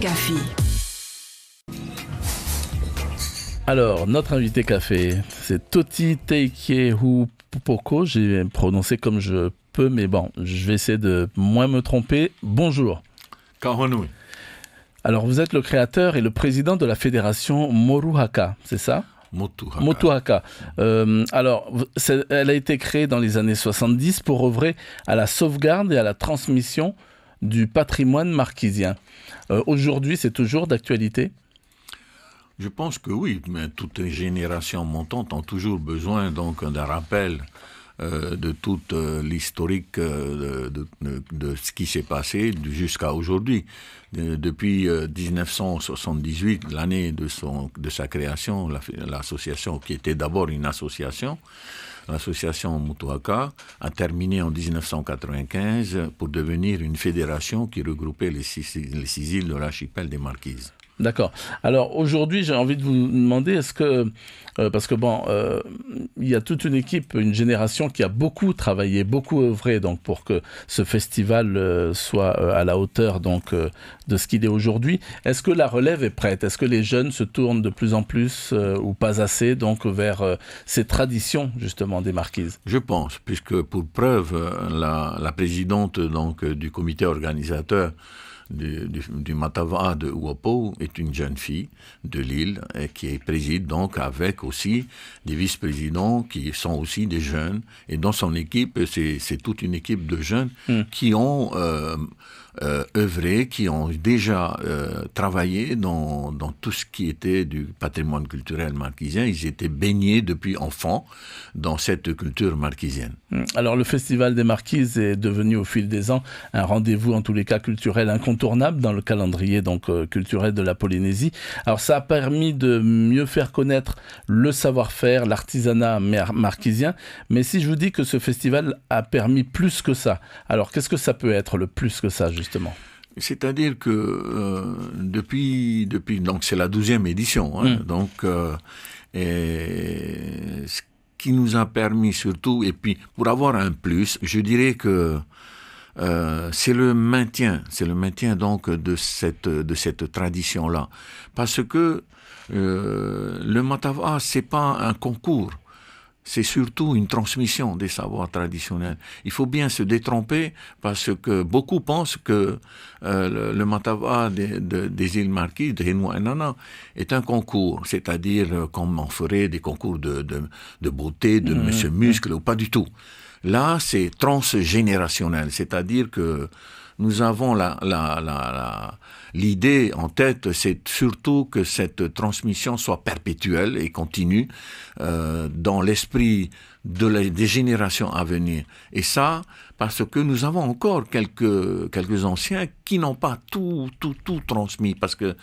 Café. Alors, notre invité café, c'est Toti Teikehu Pupoko. J'ai prononcé comme je peux, mais bon, je vais essayer de moins me tromper. Bonjour. Kahonui. Alors, vous êtes le créateur et le président de la fédération Motuhaka, c'est ça ? Motuhaka. Motuhaka. Elle a été créée dans les années 70 pour œuvrer à la sauvegarde et à la transmission du patrimoine marquisien. Aujourd'hui, c'est toujours d'actualité ? Je pense que oui, mais toutes les générations montantes ont toujours besoin donc d'un rappel de toute l'historique de ce qui s'est passé jusqu'à aujourd'hui. Depuis 1978, l'année de sa création, l'association qui était d'abord une association, l'association Motuhaka, a terminé en 1995 pour devenir une fédération qui regroupait les six îles de l'archipel des Marquises. D'accord. Alors aujourd'hui, j'ai envie de vous demander, est-ce que, parce que bon, il y a toute une équipe, une génération qui a beaucoup travaillé, beaucoup œuvré donc pour que ce festival soit à la hauteur donc de ce qu'il est aujourd'hui. Est-ce que la relève est prête ? Est-ce que les jeunes se tournent de plus en plus ou pas assez donc vers ces traditions justement des Marquises ? Je pense, puisque pour preuve, la présidente donc du comité organisateur du Matava de Uopo est une jeune fille de l'île et qui préside donc avec aussi des vice-présidents qui sont aussi des jeunes, et dans son équipe c'est toute une équipe de jeunes qui ont œuvré, qui ont déjà travaillé dans tout ce qui était du patrimoine culturel marquisien. Ils étaient baignés depuis enfants dans cette culture marquisienne. Alors le Festival des Marquises est devenu au fil des ans un rendez-vous en tous les cas culturel incontournable dans le calendrier donc culturel de la Polynésie. Alors ça a permis de mieux faire connaître le savoir-faire, l'artisanat marquisien, mais si je vous dis que ce festival a permis plus que ça, alors qu'est-ce que ça peut être le plus que ça justement ? C'est-à-dire que depuis donc c'est la 12e édition, donc ce qui nous a permis surtout, et puis pour avoir un plus, je dirais que c'est le maintien donc de cette tradition-là, parce que le Matava c'est pas un concours. C'est surtout une transmission des savoirs traditionnels. Il faut bien se détromper parce que beaucoup pensent que le Matava des îles Marquises, de Henua et Nana, est un concours, c'est-à-dire comme on ferait des concours de beauté, de Monsieur Muscle, ou pas du tout. Là, c'est transgénérationnel, c'est-à-dire que nous avons l'idée en tête, c'est surtout que cette transmission soit perpétuelle et continue dans l'esprit des générations à venir. Et ça, parce que nous avons encore quelques anciens qui n'ont pas tout transmis, parce que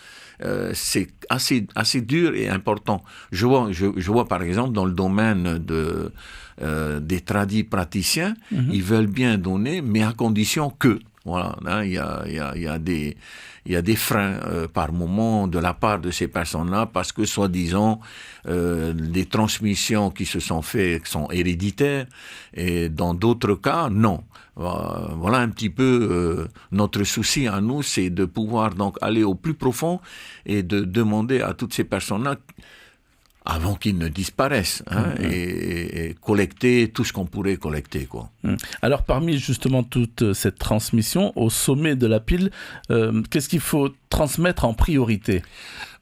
c'est assez dur et important. Je vois par exemple dans le domaine des tradis praticiens, ils veulent bien donner, mais à condition que voilà, il y a des freins par moment de la part de ces personnes-là parce que soi-disant des transmissions qui se sont faites sont héréditaires et dans d'autres cas non. Voilà un petit peu notre souci à nous, c'est de pouvoir donc aller au plus profond et de demander à toutes ces personnes-là avant qu'ils ne disparaissent, et collecter tout ce qu'on pourrait collecter, quoi. Alors, parmi justement toute cette transmission, au sommet de la pile, qu'est-ce qu'il faut transmettre en priorité ?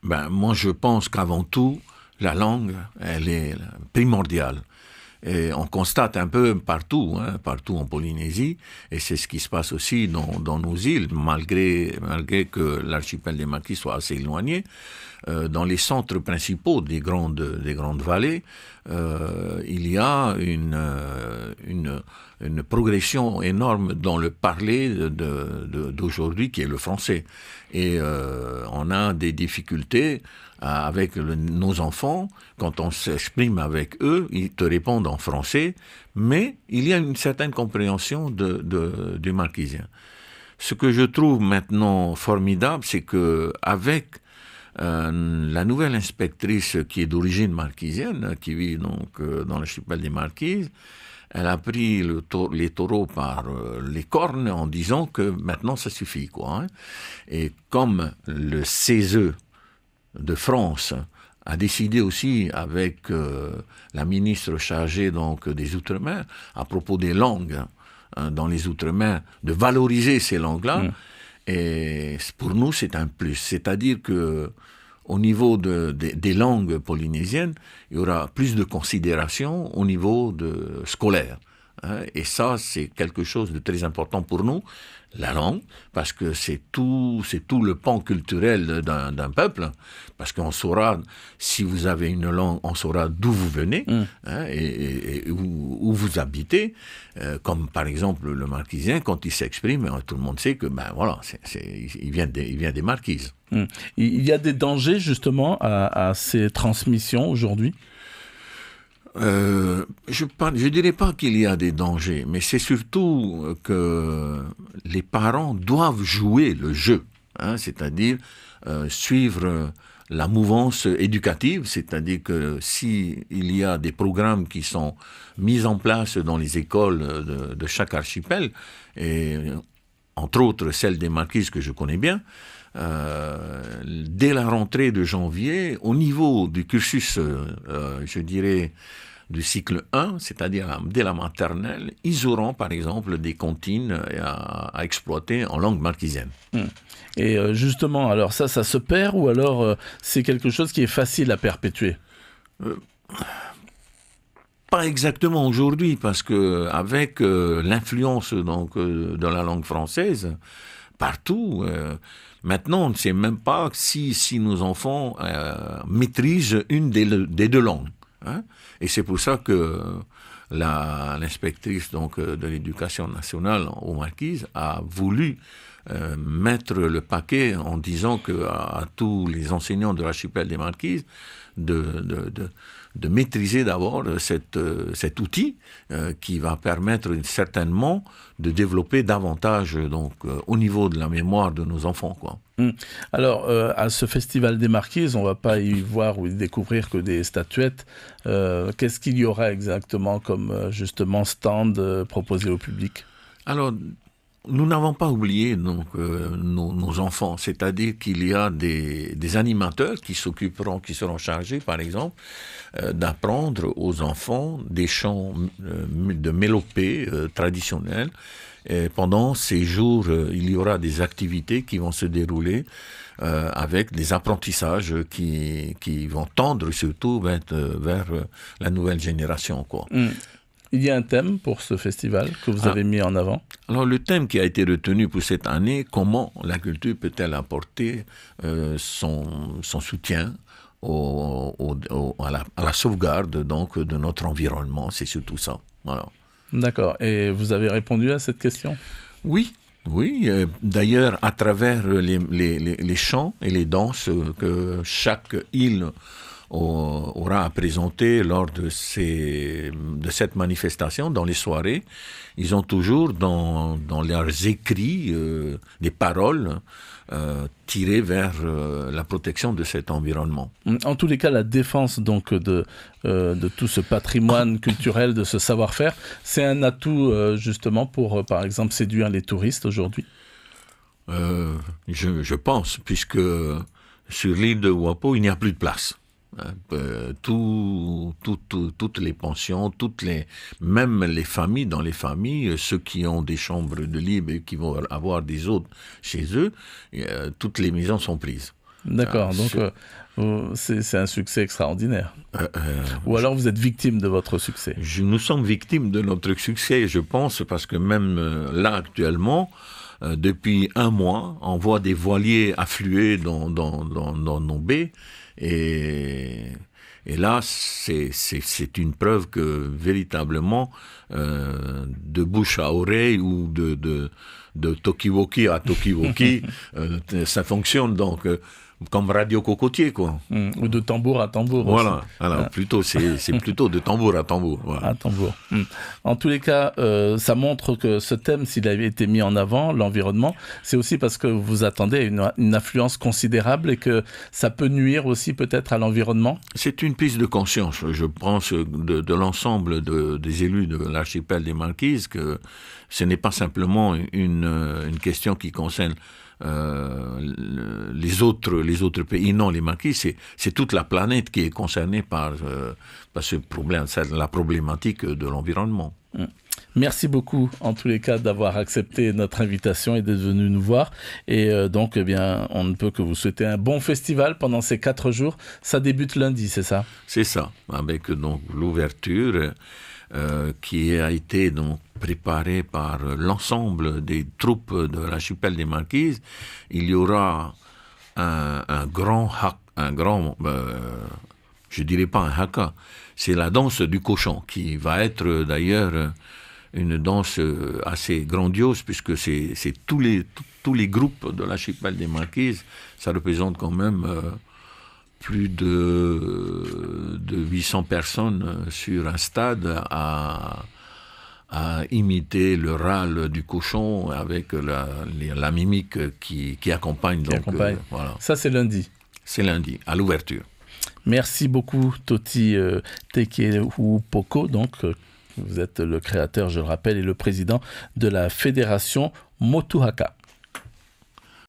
Moi, je pense qu'avant tout, la langue, elle est primordiale. Et on constate un peu partout en Polynésie, et c'est ce qui se passe aussi dans nos îles, malgré que l'archipel des Marquises soit assez éloigné. Dans les centres principaux des grandes vallées, il y a une progression énorme dans le parler d'aujourd'hui qui est le français. Et on a des difficultés avec nos enfants. Quand on s'exprime avec eux, ils te répondent en français, mais il y a une certaine compréhension du marquisien. Ce que je trouve maintenant formidable, c'est que avec la nouvelle inspectrice qui est d'origine marquisienne, qui vit donc dans l'archipel des Marquises, elle a pris les taureaux par les cornes en disant que maintenant ça suffit, quoi. Hein. Et comme le CESE de France a décidé aussi avec la ministre chargée donc des Outre-mer à propos des langues dans les Outre-mer, de valoriser ces langues-là. Et pour nous, c'est un plus. C'est-à-dire que au niveau des langues polynésiennes, il y aura plus de considération au niveau scolaire. Hein, et ça, c'est quelque chose de très important pour nous, la langue, parce que c'est tout le pan culturel d'un peuple, parce qu'on saura, si vous avez une langue, on saura d'où vous venez, hein, et où vous habitez, comme par exemple le marquisien, quand il s'exprime, tout le monde sait que, ben voilà, il vient des Marquises. Il y a des dangers justement à ces transmissions aujourd'hui ? Je dirais pas qu'il y a des dangers, mais c'est surtout que les parents doivent jouer le jeu, hein, c'est-à-dire suivre la mouvance éducative, c'est-à-dire que si il y a des programmes qui sont mis en place dans les écoles de chaque archipel, et entre autres celle des Marquises que je connais bien, dès la rentrée de janvier, au niveau du cursus, je dirais, du cycle 1, c'est-à-dire dès la maternelle, ils auront par exemple des comptines à exploiter en langue marquisienne. Et justement, alors ça se perd ou alors c'est quelque chose qui est facile à perpétuer ? Pas exactement aujourd'hui, parce que avec l'influence donc de la langue française partout, maintenant on ne sait même pas si nos enfants maîtrisent une des deux langues. Hein? Et c'est pour ça que l'inspectrice donc de l'éducation nationale aux Marquises a voulu mettre le paquet en disant à tous les enseignants de l'archipel des Marquises de maîtriser d'abord cet outil qui va permettre certainement de développer davantage donc au niveau de la mémoire de nos enfants, quoi. Alors, à ce Festival des Marquises, on ne va pas y voir ou y découvrir que des statuettes. Qu'est-ce qu'il y aura exactement comme, justement, stand proposé au public ? Alors, nous n'avons pas oublié donc nos enfants, c'est-à-dire qu'il y a des animateurs qui seront chargés, par exemple, d'apprendre aux enfants des chants de mélopées traditionnels. Et pendant ces jours, il y aura des activités qui vont se dérouler avec des apprentissages qui vont tendre surtout vers la nouvelle génération, quoi. Il y a un thème pour ce festival que vous avez mis en avant ? Alors le thème qui a été retenu pour cette année, comment la culture peut-elle apporter son soutien à la sauvegarde donc de notre environnement, c'est surtout ça. Voilà. D'accord. Et vous avez répondu à cette question ? Oui. D'ailleurs, à travers les chants et les danses que chaque île aura à présenter lors de cette manifestation, dans les soirées, ils ont toujours dans leurs écrits des paroles tirées vers la protection de cet environnement. En tous les cas, la défense donc de tout ce patrimoine culturel, de ce savoir-faire, c'est un atout justement pour, par exemple, séduire les touristes aujourd'hui ? Je pense, puisque sur l'île de Ouapo, il n'y a plus de place. Toutes les pensions, même les familles, dans les familles, ceux qui ont des chambres de libre et qui vont avoir des hôtes chez eux, toutes les maisons sont prises. D'accord, donc c'est un succès extraordinaire. Ou alors vous êtes victime de votre succès. Nous sommes victimes de notre succès, je pense, parce que même là actuellement, depuis un mois, on voit des voiliers affluer dans nos baies. Et là, c'est une preuve que véritablement, de bouche à oreille ou de Tokiwoki à Tokiwoki, ça fonctionne. Donc, comme Radio Cocotier, quoi. Ou de tambour à tambour. Voilà, aussi. alors plutôt, c'est plutôt de tambour à tambour. Voilà. À tambour. En tous les cas, ça montre que ce thème, s'il avait été mis en avant, l'environnement, c'est aussi parce que vous attendez une affluence considérable et que ça peut nuire aussi peut-être à l'environnement. C'est une prise de conscience, je pense, de l'ensemble des élus de l'archipel des Marquises, que ce n'est pas simplement une question qui concerne les autres pays. Non, les Marquises, c'est toute la planète qui est concernée par ce problème, la problématique de l'environnement. Merci beaucoup, en tous les cas, d'avoir accepté notre invitation et d'être venu nous voir. Et donc, eh bien, on ne peut que vous souhaiter un bon festival pendant ces 4 jours. Ça débute lundi, c'est ça? C'est ça, avec donc l'ouverture qui a été donc préparée par l'ensemble des troupes de l'archipel des Marquises. Il y aura un grand, je dirais pas un haka, c'est la danse du cochon qui va être d'ailleurs une danse assez grandiose puisque c'est tous les groupes de l'archipel des Marquises. Ça représente quand même plus de 800 personnes sur un stade à imiter le râle du cochon avec la mimique qui accompagne. Voilà. Ça, c'est lundi. C'est lundi, à l'ouverture. Merci beaucoup, Toti Tekeupoko. Donc, vous êtes le créateur, je le rappelle, et le président de la fédération Motuhaka.